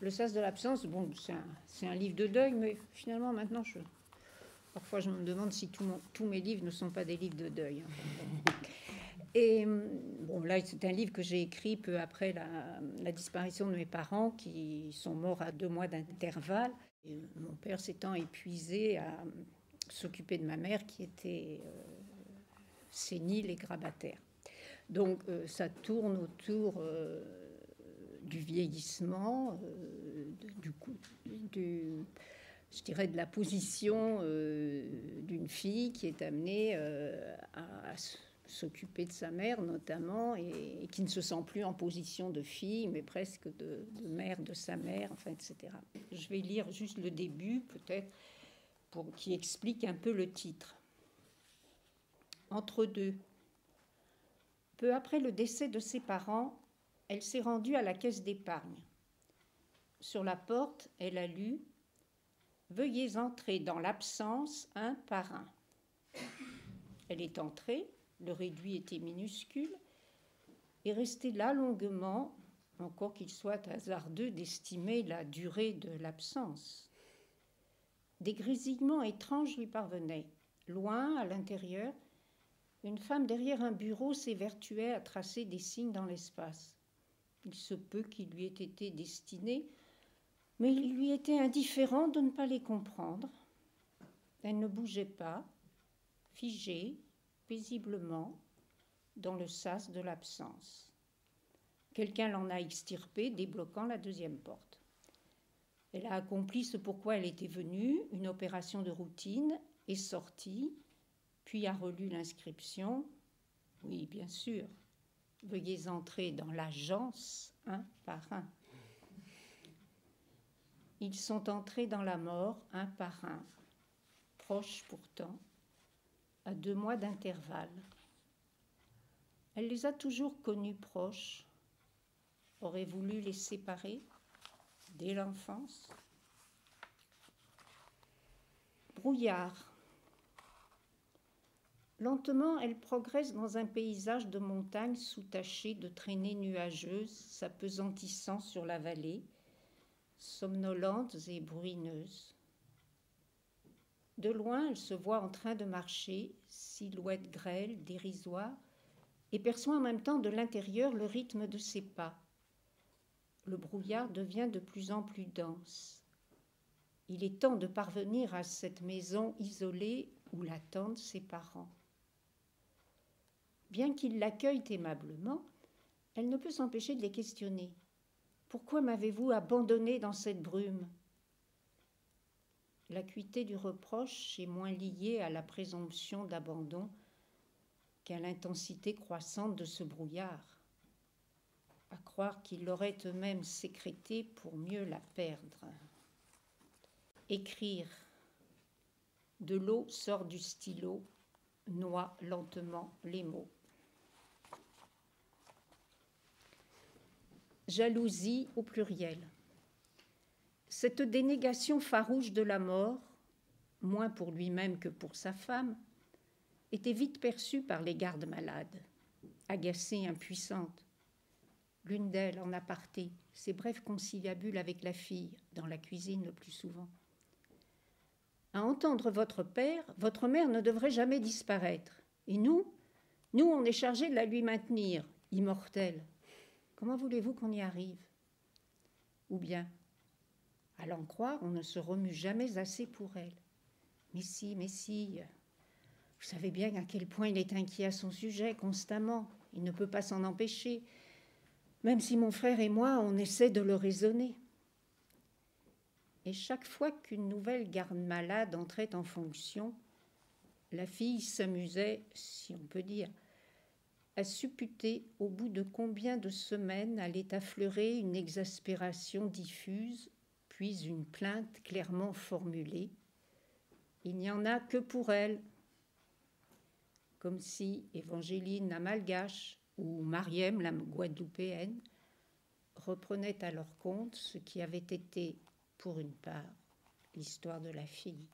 Le sas de l'absence, bon, c'est un livre de deuil, mais finalement, maintenant, parfois, je me demande si tous mes livres ne sont pas des livres de deuil. Et bon, là, c'est un livre que j'ai écrit peu après la disparition de mes parents, qui sont morts à 2 mois d'intervalle. Et mon père s'étant épuisé à s'occuper de ma mère, qui était sénile et grabataire. Donc, ça tourne autour du vieillissement, je dirais de la position d'une fille qui est amenée à s'occuper de sa mère notamment, et qui ne se sent plus en position de fille, mais presque de mère de sa mère, enfin, etc. Je vais lire juste le début, peut-être, qui explique un peu le titre. Entre deux. Peu après le décès de ses parents, elle s'est rendue à la caisse d'épargne. Sur la porte, elle a lu « Veuillez entrer dans l'absence un par un ». Elle est entrée, le réduit était minuscule, et restée là longuement, encore qu'il soit hasardeux d'estimer la durée de l'absence. Des grésillements étranges lui parvenaient. Loin, à l'intérieur, une femme derrière un bureau s'évertuait à tracer des signes dans l'espace. Il se peut qu'ils lui aient été destinés, mais il lui était indifférent de ne pas les comprendre. Elle ne bougeait pas, figée, paisiblement, dans le sas de l'absence. Quelqu'un l'en a extirpé, débloquant la deuxième porte. Elle a accompli ce pourquoi elle était venue, une opération de routine, est sortie, puis a relu l'inscription. Oui, bien sûr, veuillez entrer dans l'agence un par un. Ils sont entrés dans la mort un par un, proches pourtant, à 2 mois d'intervalle. Elle les a toujours connus proches, aurait voulu les séparer dès l'enfance. Brouillard. Lentement, elle progresse dans un paysage de montagnes soutaché de traînées nuageuses s'apesantissant sur la vallée, somnolentes et bruineuses. De loin, elle se voit en train de marcher, silhouette grêle, dérisoire, et perçoit en même temps de l'intérieur le rythme de ses pas. Le brouillard devient de plus en plus dense. Il est temps de parvenir à cette maison isolée où l'attendent ses parents. Bien qu'il l'accueille aimablement, elle ne peut s'empêcher de les questionner. « Pourquoi m'avez-vous abandonné dans cette brume ?» L'acuité du reproche est moins liée à la présomption d'abandon qu'à l'intensité croissante de ce brouillard, à croire qu'ils l'auraient eux-mêmes sécrétée pour mieux la perdre. Écrire. De l'eau sort du stylo, noie lentement les mots. Jalousie au pluriel. Cette dénégation farouche de la mort, moins pour lui-même que pour sa femme, était vite perçue par les gardes malades, agacées, impuissantes. L'une d'elles, en aparté, ses brefs conciliabules avec la fille, dans la cuisine le plus souvent. À entendre votre père, votre mère ne devrait jamais disparaître. Et nous, on est chargés de la lui maintenir, immortelle. Comment voulez-vous qu'on y arrive ? Ou bien, à l'en croire, on ne se remue jamais assez pour elle. Mais si, vous savez bien à quel point il est inquiet à son sujet constamment. Il ne peut pas s'en empêcher. Même si mon frère et moi, on essaie de le raisonner. Et chaque fois qu'une nouvelle garde malade entrait en fonction, la fille s'amusait, si on peut dire, à supputer au bout de combien de semaines allait affleurer une exaspération diffuse, puis une plainte clairement formulée. Il n'y en a que pour elle. Comme si Évangéline la Malgache ou Mariem la Guadeloupéenne reprenaient à leur compte ce qui avait été, pour une part, l'histoire de la fille.